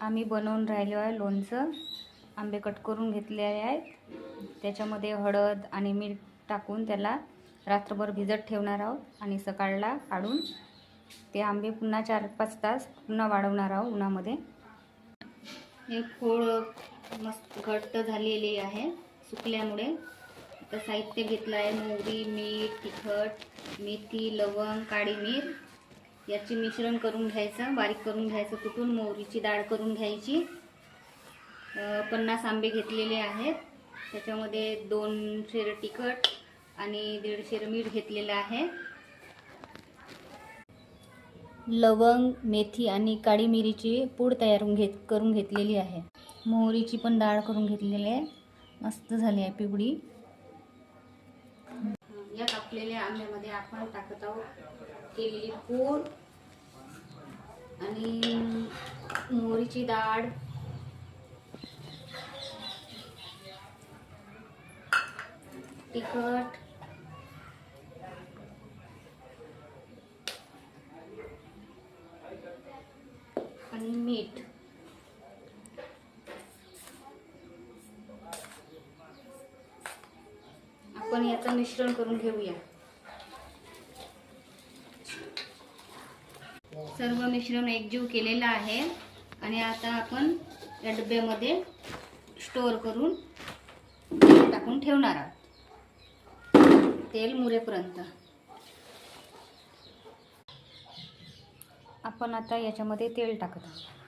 आम्ही बनवून राहिलो आहे लोणचं। आंबे कट करून घेतले आहेत, त्याच्यामध्ये हळद आणि मीठ टाकून त्याला रात्रभर भिजत ठेवणार आहोत आणि सकाळला काढून ते आंबे पुन्हा 4-5 तास पुन्हा वाळवणार आहोत उन्हामध्ये। हे फोड मस्त घट्ट झालेली आहे सुकल्यामुळे। आता साहित्य घेतलं आहे मोहरी, मीठ, तिखट, मेथी, लवंग, काळी मिरी याची मिश्रण करून घ्यायचं, बारीक करून घ्यायचं कुटून। मोहरीची डाळ करून घ्यायची। 50 आंबे घेतलेले आहेत, त्याच्यामध्ये 2 शेर तिखट आणि 1.5 शेर मीठ घेतलेलं आहे। लवंग, मेथी आणि काळी मिरीची पूड तयार करून घेतलेली आहे। मोहरीची पण डाळ करून घेतलेली आहे, मस्त झाली आहे पिवळी। या कापलेल्या आंब्यामध्ये आपण टाकत आहोत केलेली पूड आणि मोहरीची डाळ, तिखट, आणि मीठ। आपण याचं मिश्रण करून घेऊया। सर्व मिश्रण एकजीव केलेलं आहे आणि आता आपण या डब्यामध्ये स्टोअर करून टाकून ठेवणार आहोत तेल मुरेपर्यंत। आपण आता याच्यामध्ये तेल टाकत आहोत।